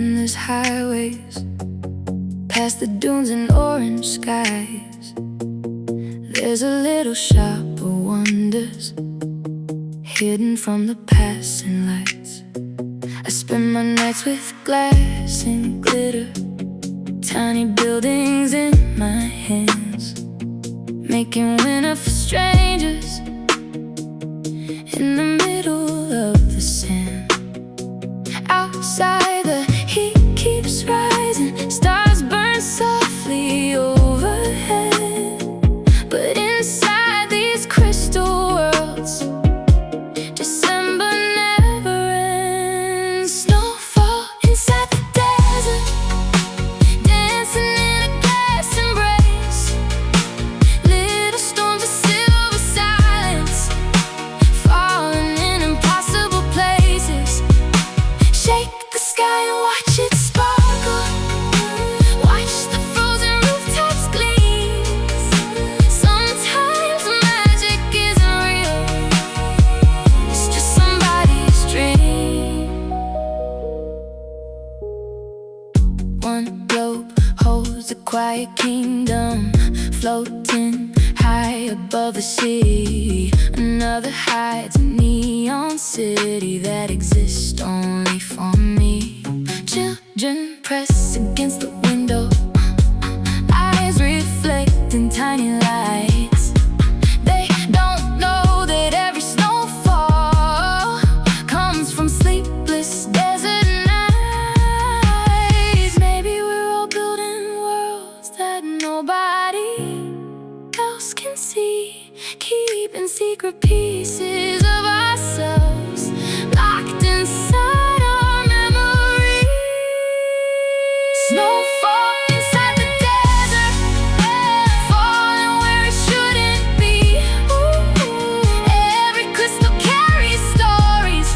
endless highways, past the dunes and orange skies. There's a little shop of wonders, hidden from the passing lights. I spend my nights with glass and glitter, tiny buildings in my hands, making winter for strangers in the middle of the sand. Outside the heat keeps rising, stars burn softly overhead, but inside these crystal worlds, December never ends. Snowfall inside the desert, dancing in a glass embrace. Little storms of silver silence, falling in impossible places. Shake the sky and watch it sparkle, watch the frozen rooftops gleam. Sometimes magic isn't real, it's just somebody's dream. One globe holds a quiet kingdom, floating high above the city. Another hides a neon city that exists only for me. Children press against the window, eyes reflecting tiny lights. They don't know that every snowfall comes from sleepless desert nights. Maybe we're all building worlds that nobody else can see, keeping secret pieces of ourselves locked inside our memories. Snowfall inside the desert, falling where it shouldn't be. Every crystal carries stories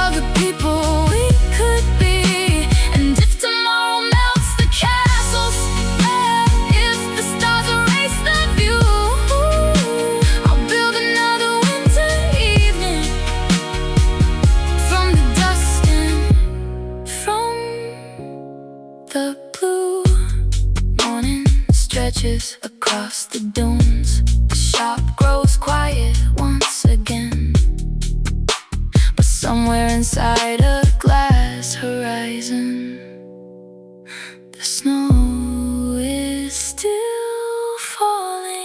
of the people we could be. And if tomorrow melts the castles, if the stars erase the view, I'll build another winter evening from the dust and from the blue. Morning stretches across the dunes, the shop grows quiet once again, but somewhere inside a glass horizon, the snow is still falling.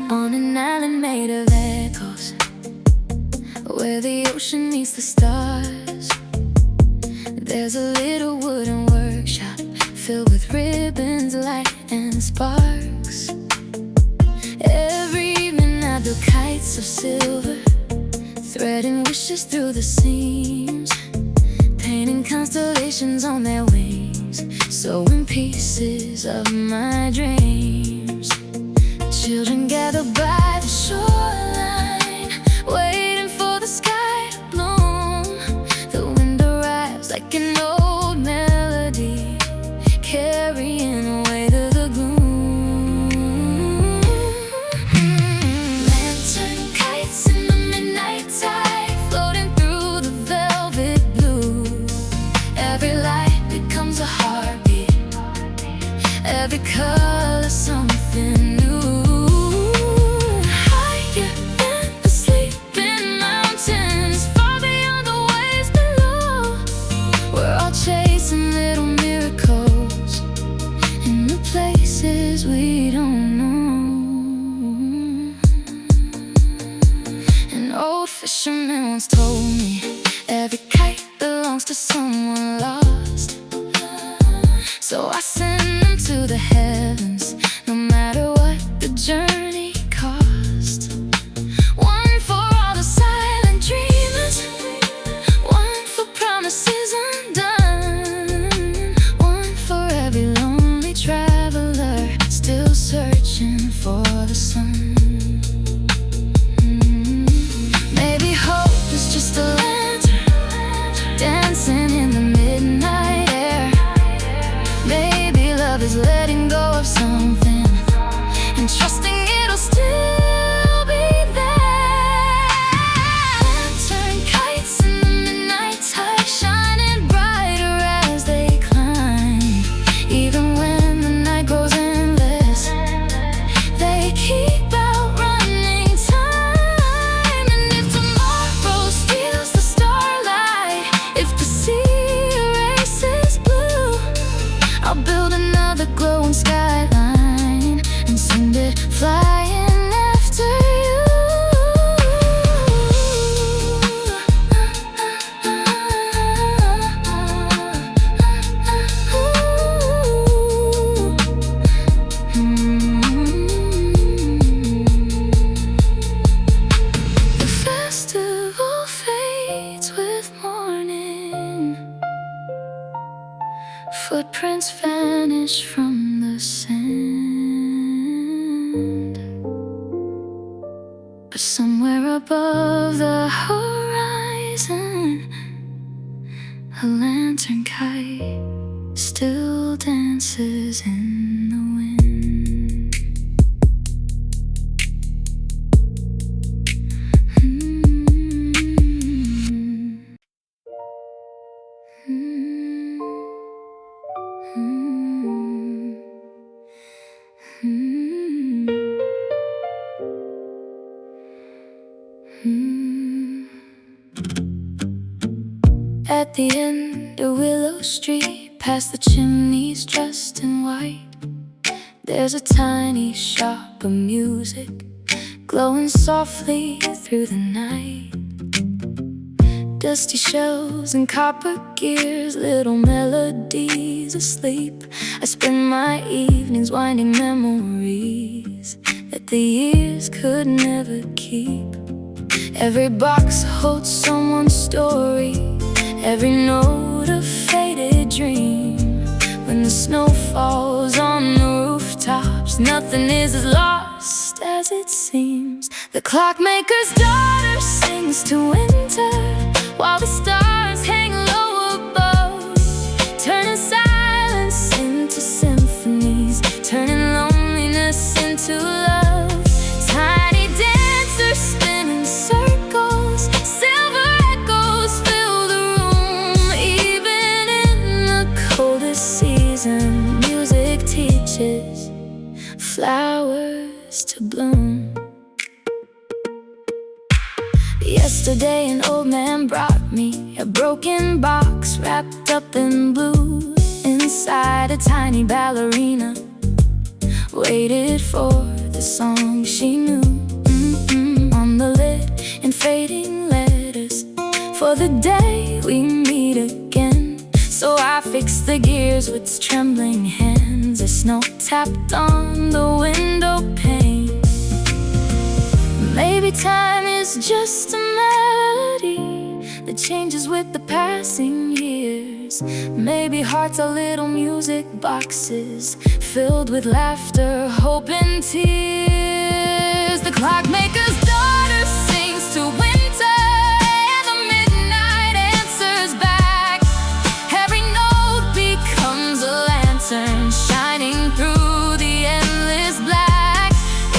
On an island made of echoes, where the ocean meets the stars, there's a little wooden workshop filled with ribbons, light and sparks. Every evening I build kites of silver, threading wishes through the seams, painting constellations on their wings, sewing pieces of my dreams. Children gather by the shoreline, waiting for the sky to bloom. The wind arrives like an old melody, carrying away the gloom. Lantern kites in the midnight tide, floating through the velvet blue. Every light becomes a heartbeat, every color something new. Higher than the sleeping mountains, far beyond the waves below, we're all chasing little miracles in the places we don't know. An old fisherman once told me, every kite belongs to someone lost. So I send them to the heavens, no matter what the journey cost. vanish from the sand. But somewhere above the horizon, a lantern kite still dances in the wind. At the end of Willow Street, past the chimneys dressed in white, there's a tiny shop of music glowing softly through the night. Dusty shelves and copper gears, little melodies asleep. I spend my evenings winding memories that the years could never keep. Every box holds someone's story, every note a faded dream. When the snow falls on the rooftops, nothing is as lost as it seems. The clockmaker's daughter sings to winter, while the stars hang low above, turning silence into symphonies, turning loneliness into love. Tiny dancers spin in circles, silver echoes fill the room. Even in the coldest season, music teaches flowers to bloom. Yesterday an old man brought me a broken box wrapped up in blue. Inside a tiny ballerina waited for the song she knew. On the lid in fading letters, for the day we meet again. So I fixed the gears with trembling hands as snow tapped on the window pane. Maybe time is just a melody that changes with the passing years. Maybe hearts are little music boxes filled with laughter, hope and tears. The clockmaker's daughter sings to winter, and the midnight answers back. Every note becomes a lantern shining through the endless black.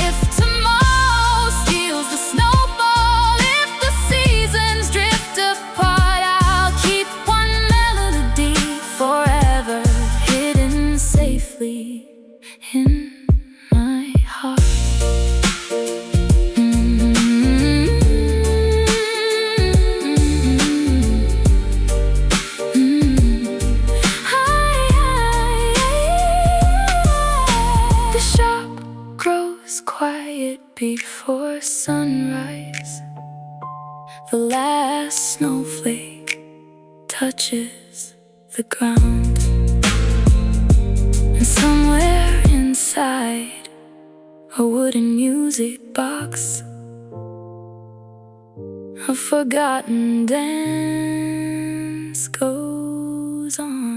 If tomorrow steals the snowfall, if the seasons drift apart, I'll keep one melody forever hidden safely in my heart. The shop grows quiet before sunrise. The last snowflake touches the ground, and somewhere inside a wooden music box, a forgotten dance goes on.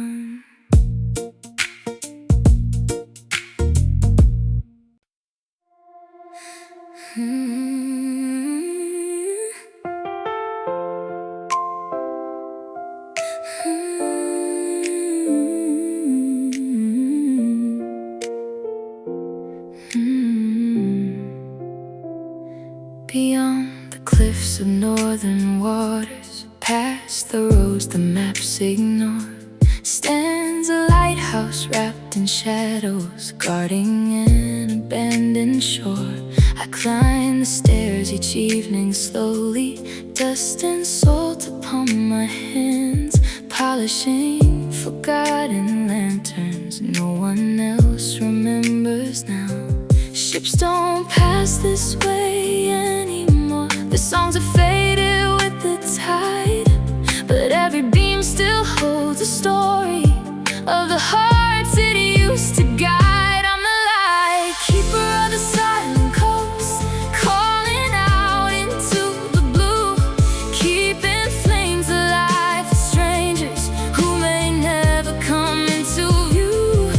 Beyond the cliffs of northern waters, past the roads the maps ignore, stands a lighthouse wrapped in shadows, guarding an abandoned shore. I climb the stairs each evening slowly, dust and salt upon my hands, polishing forgotten lanterns no one else remembers now. Ships don't pass this way anymore, the songs are faded with the tide, but every beam still holds a story of the hearts it used to guide. I'm the light keeper of the silent coast, calling out into the blue, keeping flames alive for strangers who may never come into view.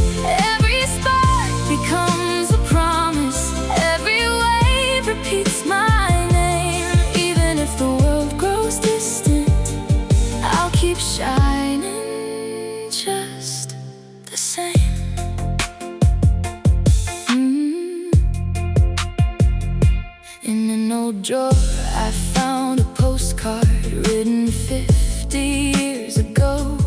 drawer I found a postcard written 50 years ago.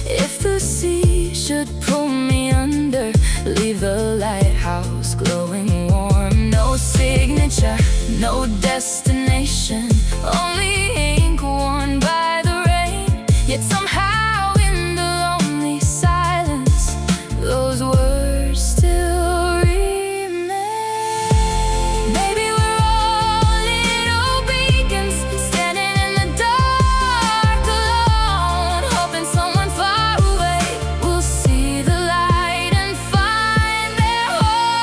If the sea should pull me under, leave the lighthouse glowing warm. No signature, no destination, only ink worn by the rain. Yet somehow in the lonely silence, those words still remain. Maybe we're all little beacons, standing in the dark alone, hoping someone far away will see the light and find their home.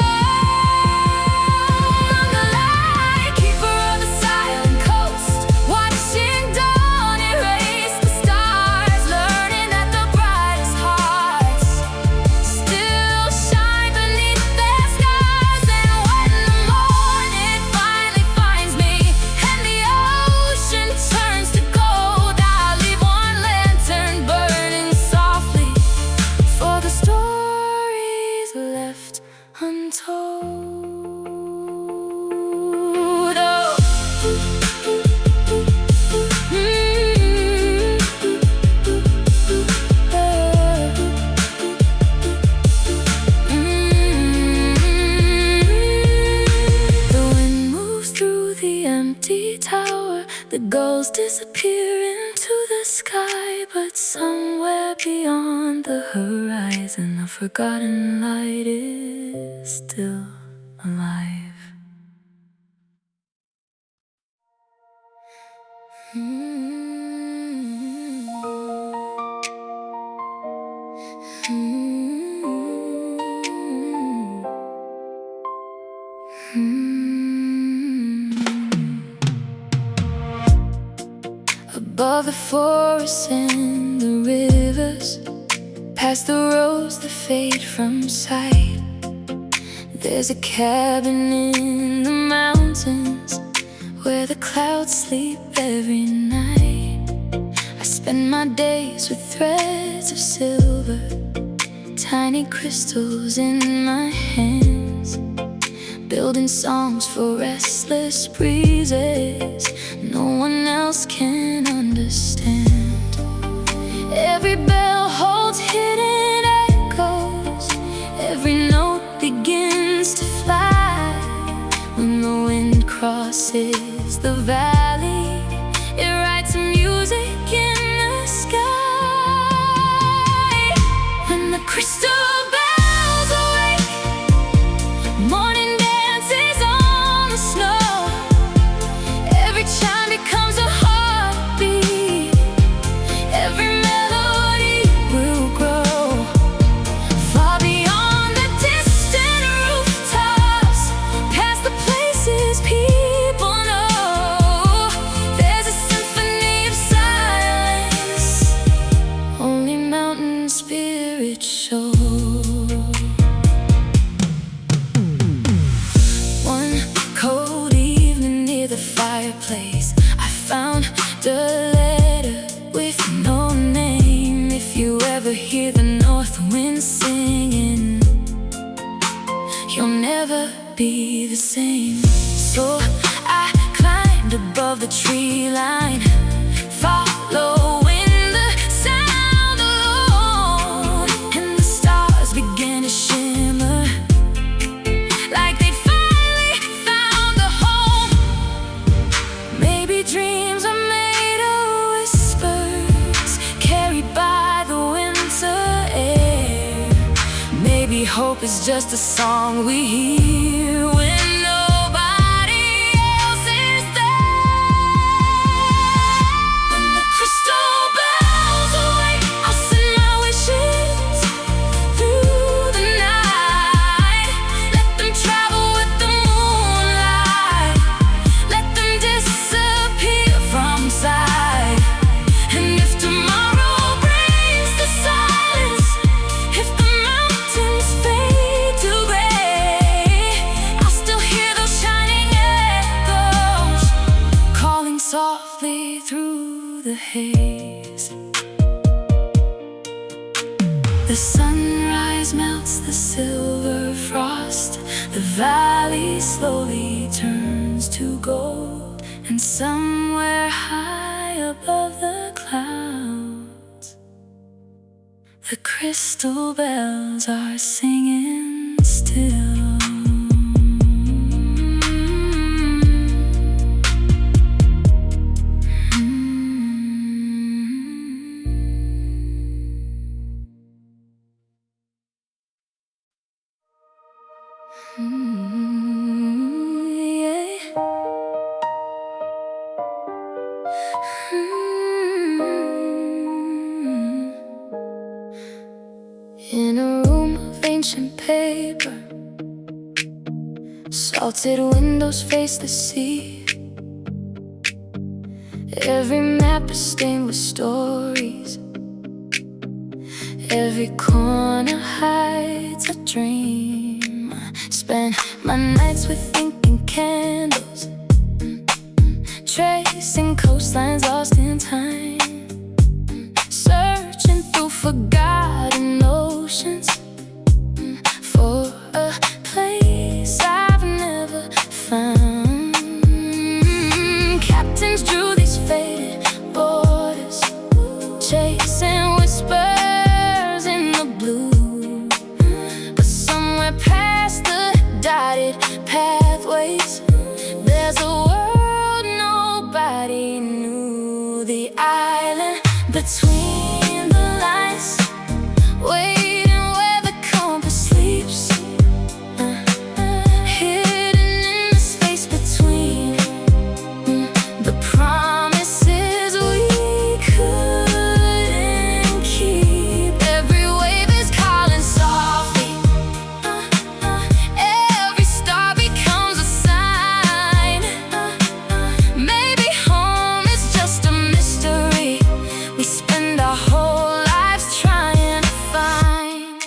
I'm the light keeper of the silent coast, watching dawn erase the stars, learning that the brightest hearts still shine beneath their scars. And when the morning finally finds me and the ocean turns to gold, I'll leave one lantern burning softly for the stories left untold. The wind moves through the empty tower, the gulls disappear into the sky, but somewhere beyond the horizon, a forgotten light is still alive. Above the forests and the rivers, past the roads that fade from sight, there's a cabin in the mountains where the clouds sleep every night. I spend my days with threads of silver, tiny crystals in my hands, building songs for restless breezes no one else can understand. Every bell holds hidden echoes, every note begins to fly. When the wind crosses the valley, it writes music in the sky. When the crystal bells awake, morning dances on the snow. Every chime becomes a heartbeat, every melody will grow. Far beyond the distant rooftops, past the places people know, there's a symphony of silence only mountain spirits show. One cold evening near the fireplace, I found a letter with no name. If you ever hear the north wind singing, you'll never be the same. So I climbed above the tree line, following the sound alone, and the stars began to shimmer like they'd finally found a home. Maybe dreams are made of whispers, carried by the winter air. Maybe hope is just a song we hear when nobody else is there. When the crystal bells awake, I'll send my wishes through the night. Let them travel with the moonlight, let them disappear from sight. And if tomorrow brings the silence, if the mountains fade to gray, I'll still hear those shining echoes calling softly through the haze. The sunrise melts the silver frost, the valley slowly turns to gold, Somewhere high above the clouds, the crystal bells are singing still. In a room of ancient paper, salted windows face the sea. Every map is stained with stories, every corner hides a dream. Spent my nights with ink and candles, tracing coastlines lost in time, searching through forgotten oceans for a place I've never found. Captains drew these faded borders, chasing whispers in the blue. But somewhere past the dotted pathways, there's a world nobody knew. The island between the lines, waiting where the compass sleeps, hidden in the space between the promises we couldn't keep. Every wave is calling softly, every star becomes a sign. Maybe home is just a mystery we spend our whole lives trying to find.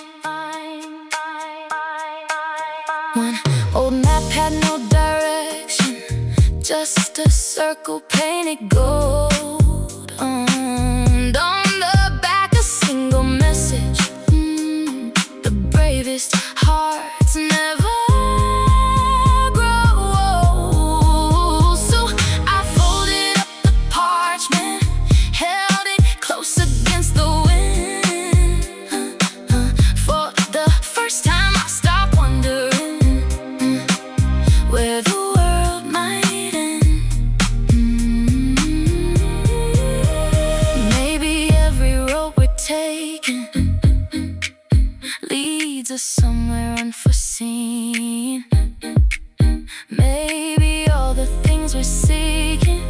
One old map had no direction, just a circle painted gold. On the back a single message, the bravest hearts never grow old. So I folded up the parchment, held it close against the wind. For the first time I stopped wondering where the world might end. Maybe every road we're taking leads us somewhere unforeseen. Maybe all the things we're seeking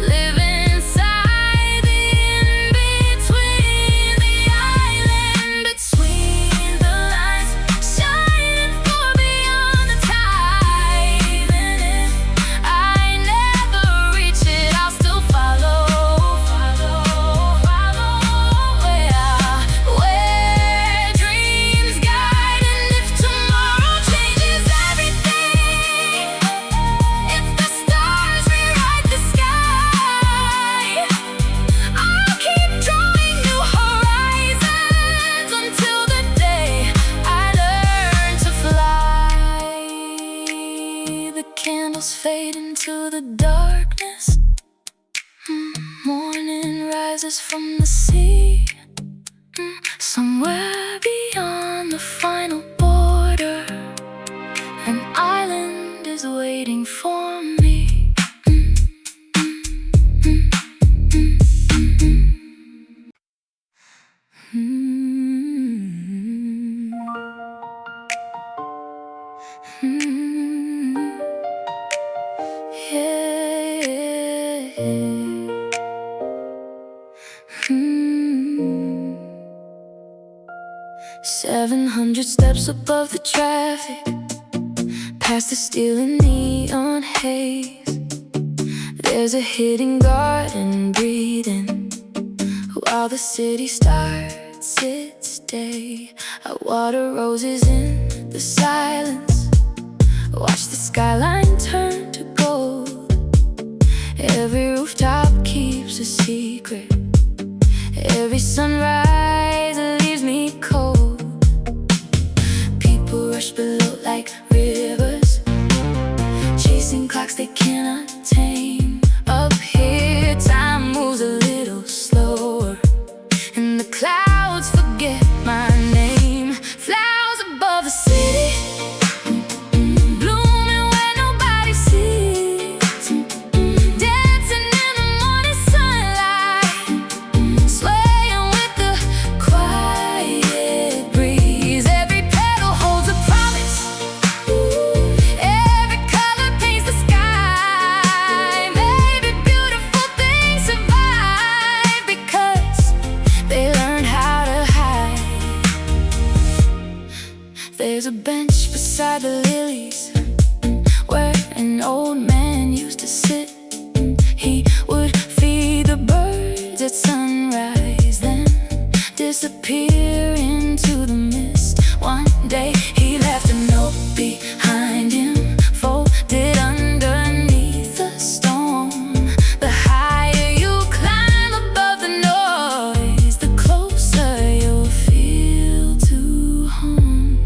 live inside the in-between. The island between the lines, shining far beyond the tide. And if I never reach it, I'll still follow where dreams guide. And if tomorrow changes everything, if the stars rewrite the sky, I'll keep drawing new horizons until the day I learn to fly. The candles fade into the darkness, morning rises from the sea. Somewhere beyond the final border, an island is waiting for me. Yeah. 700 steps above the traffic, past the steel and neon haze. There's a hidden garden breathing while the city starts its day. I water roses in the silence, watch the skyline turn to gold. Every rooftop keeps a secret, every sunrise leaves me cold. People rush below like rivers, chasing clocks they cannot tame. beside the lilies, where an old man used to sit. He would feed the birds at sunrise, then disappear into the mist. One day he left a note behind him, folded underneath the stone. The higher you climb above the noise, the closer you'll feel to home.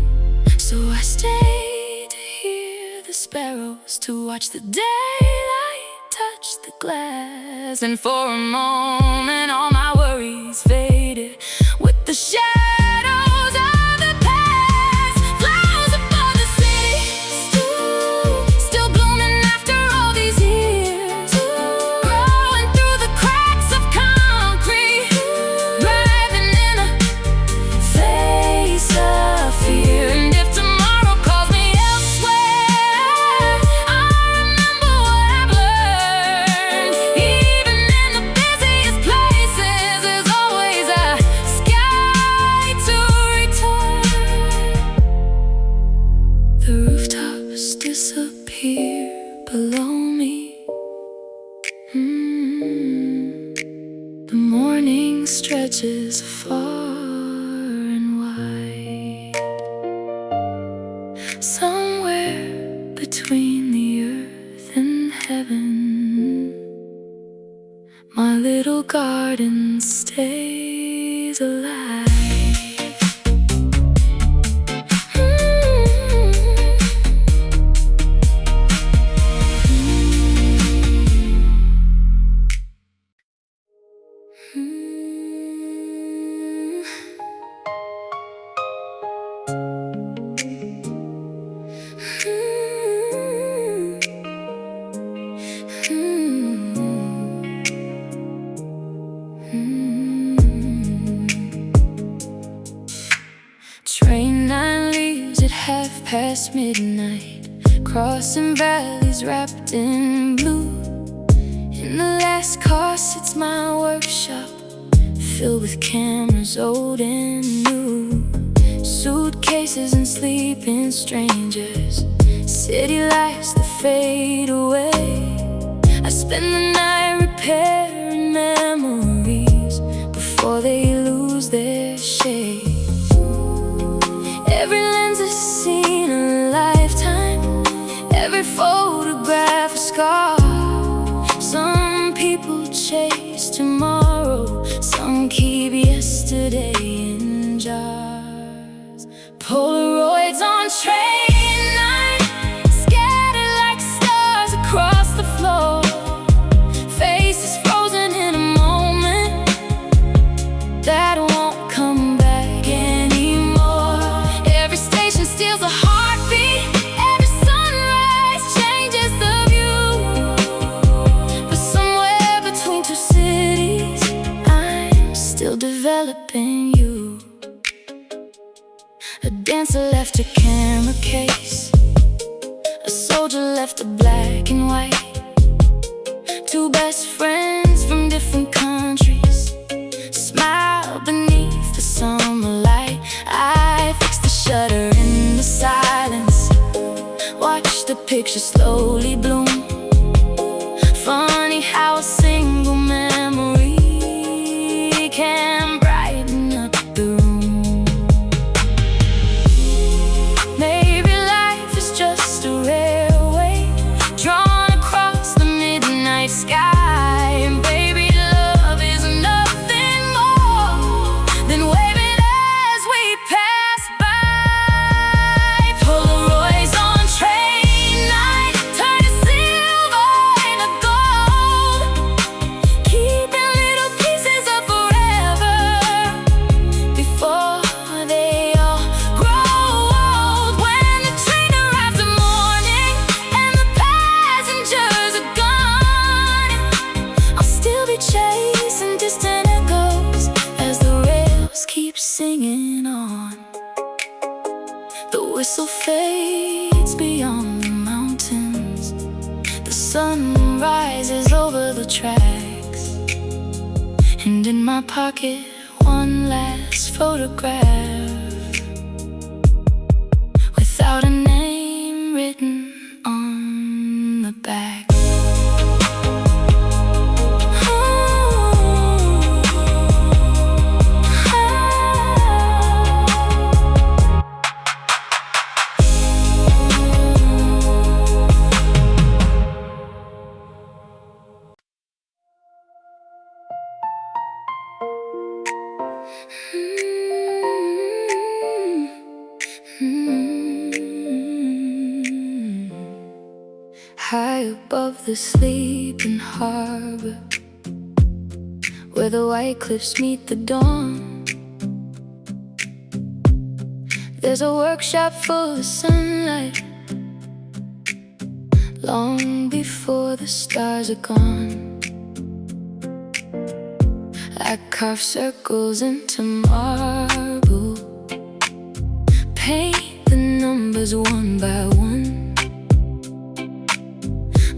So I stayed to hear the sparrows, to watch the daylight touch the glass. And for a moment all my worries faded with the shadows of the past. Flowers above the city, still blooming after all these years, growing through the cracks of concrete, driving in a face of fear. And if tomorrow calls me elsewhere, I'll remember what I've learned. Even in the busiest places, there's always a sky to return. The rooftops disappear below me. The morning stretches far and wide. Somewhere between the earth and heaven, my little garden stays alive. Train 9 leaves at midnight, crossing valleys wrapped in blue. In the last car sits my workshop, filled with cameras old and new, suitcases and sleeping strangers, city lights that fade away. I spend the night repairing memories before they lose their shape. Every lens has seen a lifetime, every photograph a scar. Some people chase tomorrow, some keep yesterday in jars. Polaroids on train 9, scattered like stars across the floor. Faces frozen in a moment that won't come back anymore. Every station steals a heartbeat, every sunrise changes the view. But somewhere between two cities, I'm still developing you. A dancer left a camera case, a soldier left a black and white. Two best friends from different countries smile beneath the summer light. I fix the shutter in the silence, watch the picture slowly bloom. Funny how a single memory can brighten up the room. Maybe life is just a railway drawn across the midnight sky. And baby, love is nothing more than waving as we pass by. Polaroids on train 9, turning silver into gold, keeping little pieces of forever before they all grow old. When the train arrives in the morning and the passengers are gone, I'll still be chasing distant echoes as the rails keep singing on. The whistle fades beyond the mountains, the sun rises over the tracks, and in my pocket one last photograph without a name. written on the back. High above the sleeping harbor, where the white cliffs meet the dawn, there's a workshop full of sunlight, long before the stars are gone. I carve circles into marble, paint the numbers one by one,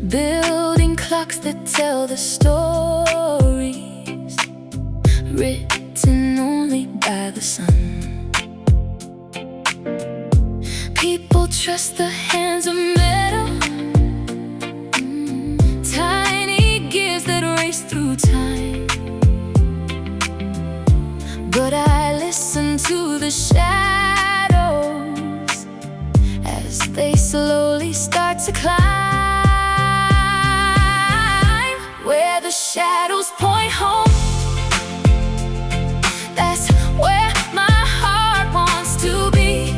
building clocks that tell the stories written only by the sun. People trust the hands of metal, tiny gears that race through time. But I listen to the shadows as they slowly start to climb. Where the shadows point home, that's where my heart wants to be.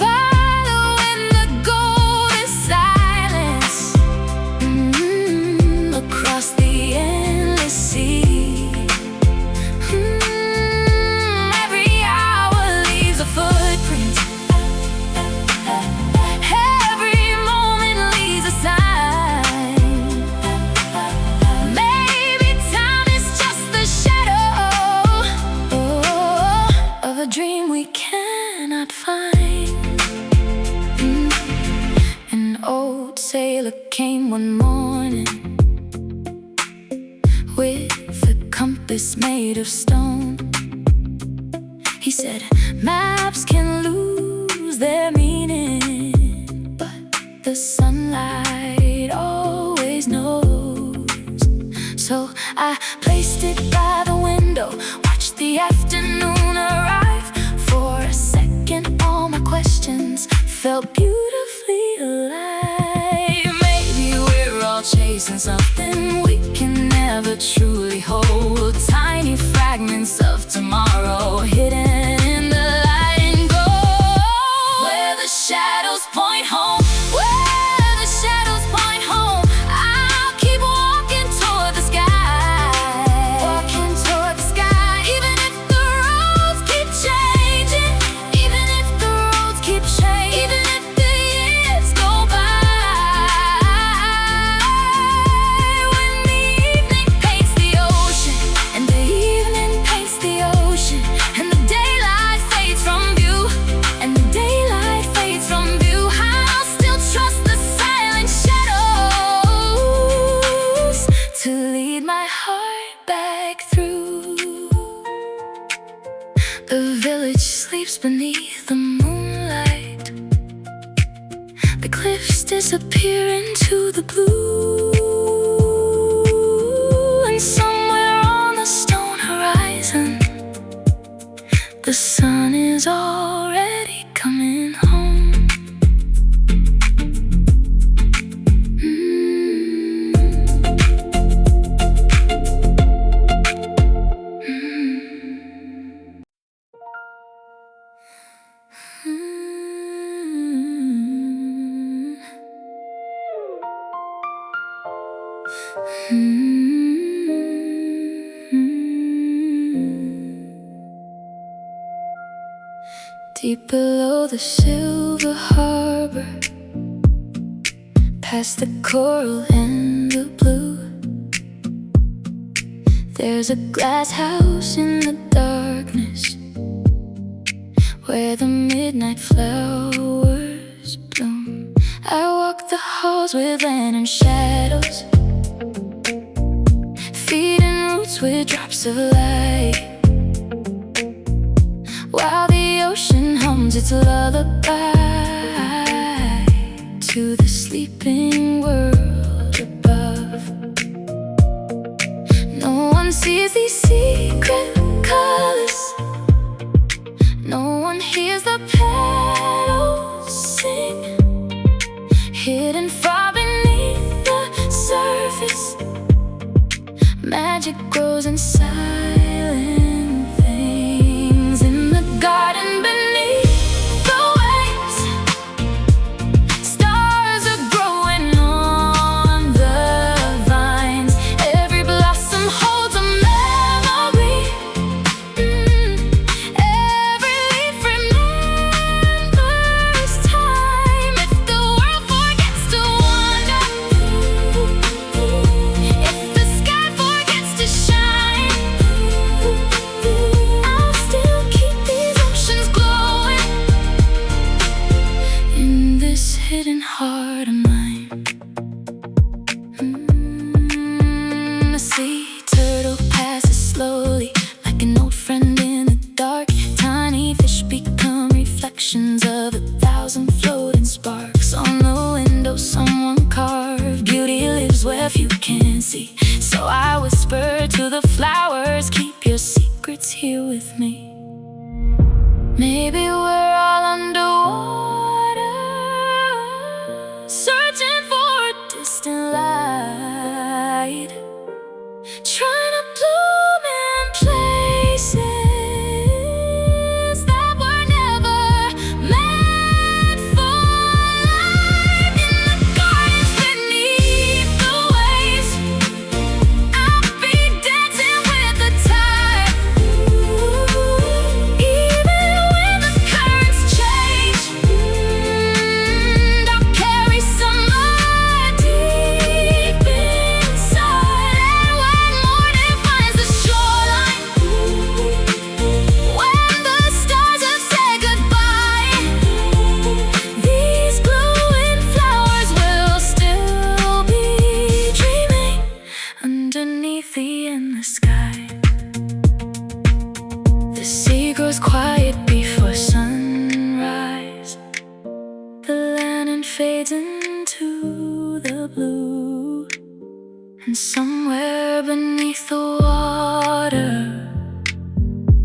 Following the golden silence, across the endless sea. Every hour leaves a footprint, every moment leaves a sign. A dream we cannot find. An old sailor came one morning with a compass made of stone. He said, maps can lose their meaning, but the sunlight always knows. So I placed it by the window, watched the afternoon arrive. For a second, all my questions felt beautifully alive. Maybe we're all chasing something we can never truly hold, tiny fragments of tomorrow hidden in the light and gold. Where the shadows point home, where the shadows point home, I'll keep walking toward the sky, walking toward the sky. Even if the roads keep changing, even if the roads keep changing, even if the years go by. When the evening paints the ocean, and the evening paints the ocean, and the daylight fades from view, and the daylight fades from view, I'll still trust the silent shadows to lead my heart back through. The village sleeps beneath the moonlight, the cliffs disappear into the blue, and somewhere on the stone horizon, the sun is already coming home. Deep below the silver harbor, past the coral and the blue, there's a glass house in the darkness where the midnight flowers bloom. I walk the halls with lantern shadows, feeding roots with drops of light, while the ocean hums its lullaby. to the sleeping world above. No one sees these secret colors. No one hears the petals sing, hidden far beneath the surface. Magic grows in silent things. In the garden beneath the waves, stars are growing on the vines. Every blossom holds a memory. Every leaf remembers time. If the world forgets to wander, if the sky forgets to shine, I'll still keep these oceans glowing in this hidden heart of mine. A sea turtle passes slowly, like an old friend in the dark. Tiny fish become reflections of 1,000 floating sparks. On the window someone carved, beauty lives where few can see. So I whisper to the flowers, keep your secrets here with me. Maybe we're all underwater, searching for a distant light, trying to bloom in places that were never meant for life. In the gardens beneath the waves, I'll be dancing with the tide. Even when the currents change, I'll carry some light deep inside. And when morning finds the shoreline, when the stars have said goodbye, these glowing flowers will still be dreaming underneath the endless sky. The sea grows quiet before sunrise. The lantern fades into the blue, and somewhere beneath the water,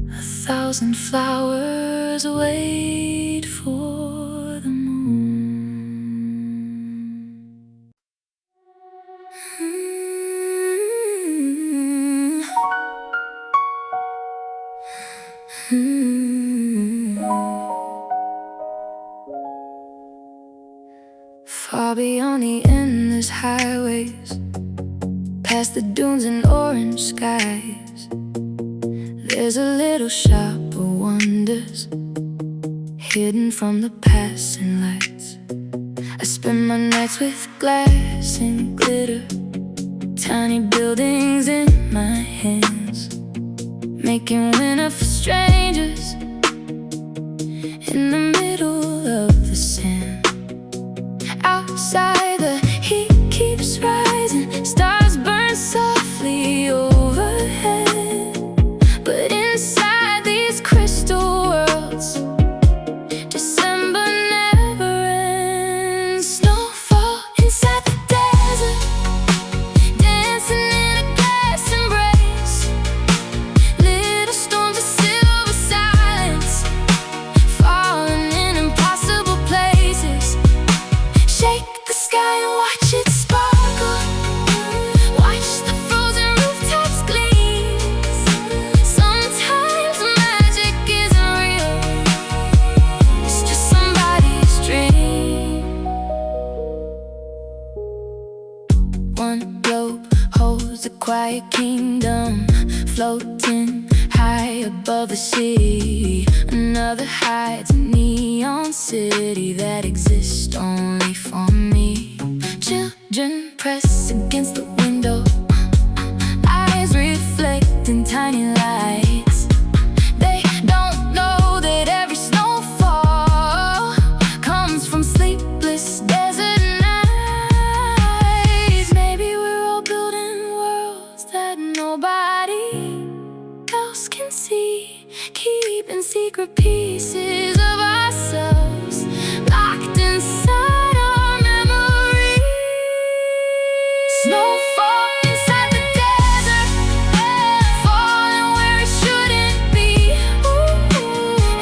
1,000 flowers wait for the moon. Far beyond the endless highways, past the dunes and orange skies, there's a little shop of wonders, hidden from the passing lights. I spend my nights with glass and glitter, tiny buildings in my hands, making winter for strangers in the middle of the sand. Outside the heat keeps rising, stars burn softly overhead. But inside these crystal worlds, December never ends. Snowfall inside the desert, dancing in a glass embrace. Little storms of silver silence, falling in impossible places. Shake the sky and watch it sparkle, watch the frozen rooftops gleam. Sometimes magic isn't real, it's just somebody's dream. One globe holds a quiet kingdom, floating high above the city. Another hides a neon city that exists only for me. Children press against the window, eyes reflect in tiny lights. They don't know that every snowfall comes from sleepless desert nights. Maybe we're all building worlds that nobody else can see, keeping secret pieces of ourselves locked inside our memories. Snowfall inside the desert, falling where it shouldn't be.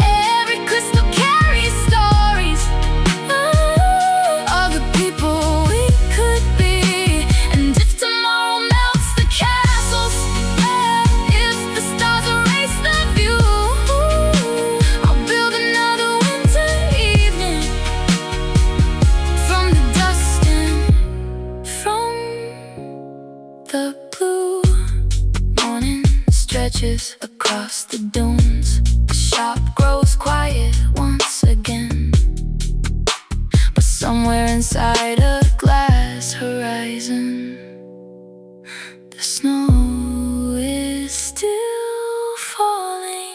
Every crystal carries stories of the people we could be. And if tomorrow melts the castles, if the stars erase the view, I'll build another winter evening from the dust and from the blue. Morning stretches across the dunes. The shop grows quiet once again, but somewhere inside a glass horizon, the snow is still falling.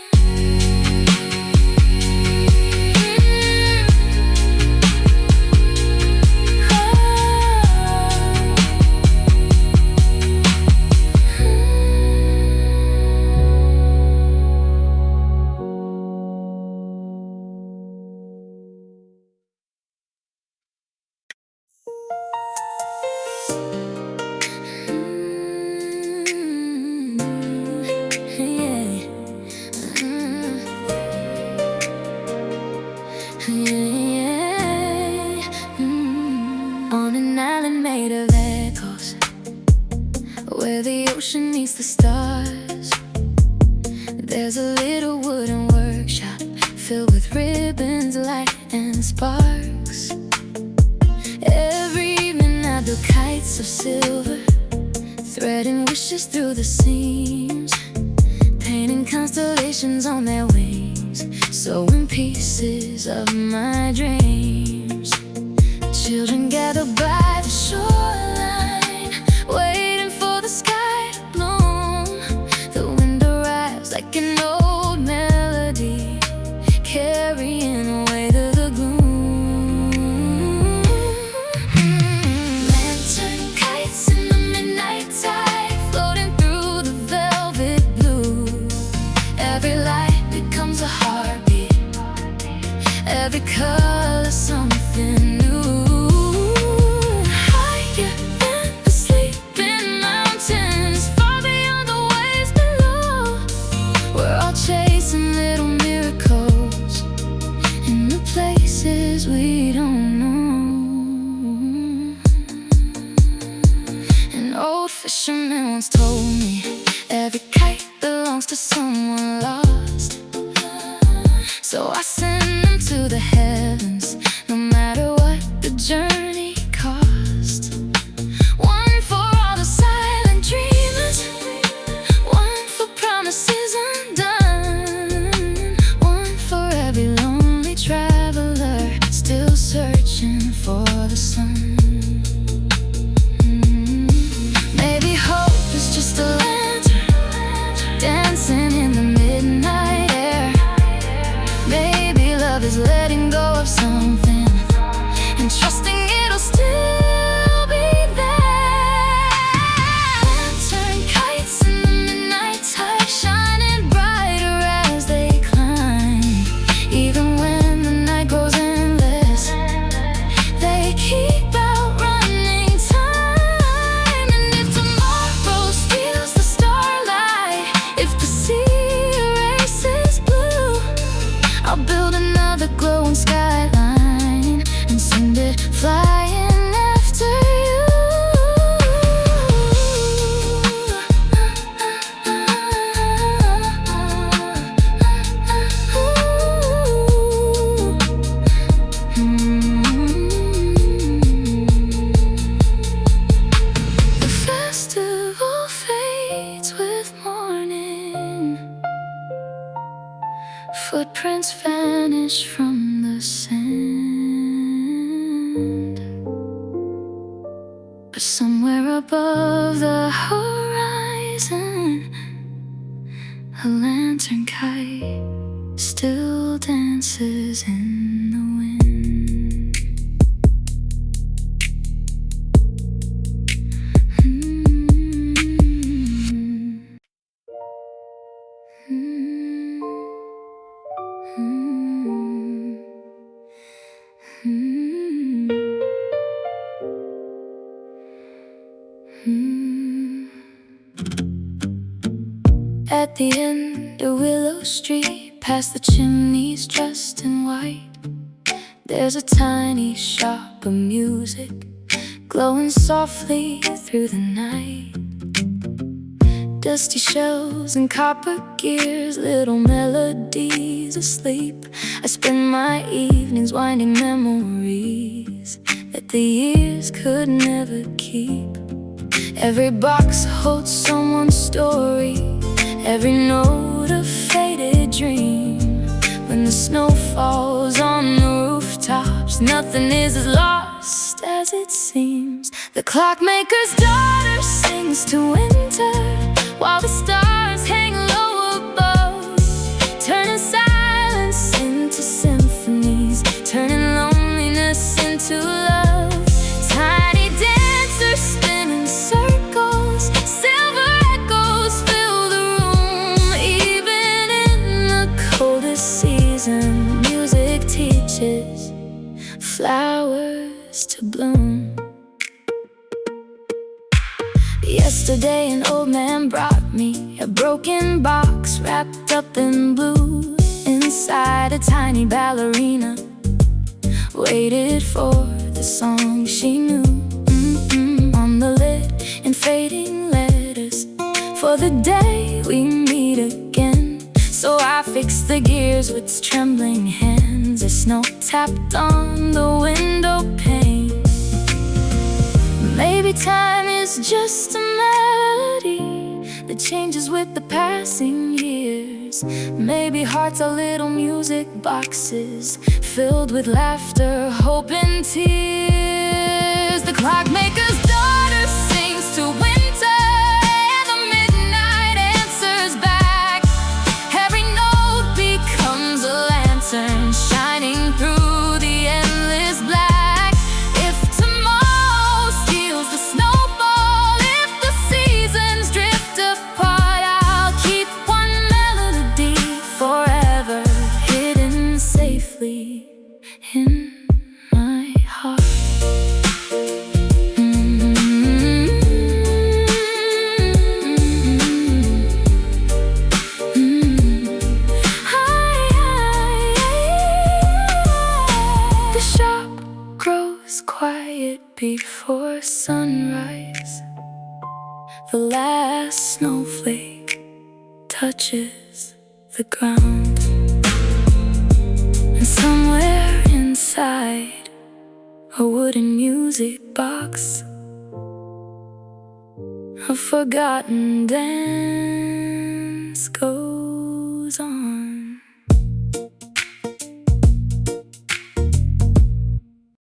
On an island made of echoes, where the ocean meets the stars, there's a little wooden workshop filled with ribbons, light and sparks. Every evening I build kites of silver, threading wishes through the seams, painting constellations on their wings, sewing pieces of my dreams. Children gather by the shoreline, waiting for the sky to bloom. The wind arrives like an old melody, carrying away the gloom. Lantern kites in the midnight tide, floating through the velvet blue. Every light becomes a heartbeat, every color something new. Higher than the sleeping mountains, far beyond the waves below, we're all chasing little miracles in the places we don't know. An old fisherman once told me, every kite belongs to someone lost. So I send them to the heavens, no matter what the journey cost. One for all the silent dreamers, one for promises undone, one for every lonely traveler still searching for the sun. Maybe hope is just a lantern dancing in the midnight air. Maybe love is letting go of something and trusting it'll still be there. Lantern kites in the midnight tide, shining brighter as they climb. Even when the night grows endless, they keep outrunning time. And if tomorrow steals the starlight, if the sea erases blue, I'll build another glowing skyline and send it flying after you. The festival fades with morning, footprints vanish from the sand, but somewhere above the horizon, a lantern kite still dances in the wind. Mm. At the end of Willow Street, past the chimneys dressed in white, there's a tiny shop of music glowing softly through the night. Dusty shelves and copper gears, little melodies asleep. I spend my evenings winding memories that the years could never keep. Every box holds someone's story, every note a faded dream. When the snow falls on the rooftops, nothing is as lost as it seems. The clockmaker's daughter sings to winter, while the stars hang low above, turning silence into symphonies, turning loneliness into love. Tiny dancers spinning circles, silver echoes fill the room. Even in the coldest season, music teaches flowers to bloom. Yesterday an old man brought me a broken box wrapped up in blue. Inside a tiny ballerina waited for the song she knew. On the lid in fading letters, for the day we meet again. So I fixed the gears with trembling hands as snow tapped on the window pane. Maybe time is just a melody that changes with the passing years. Maybe hearts are little music boxes filled with laughter, hope and tears. The clockmaker's daughter sings to winter, and the midnight answers back. Every note becomes a lantern shining through the endless black. If tomorrow steals the snowfall, if the seasons drift apart, I'll keep one melody forever hidden safely in my heart. The shop grows quiet before sunrise. The last snowflake touches the ground, and somewhere inside a wooden music box, a forgotten dance goes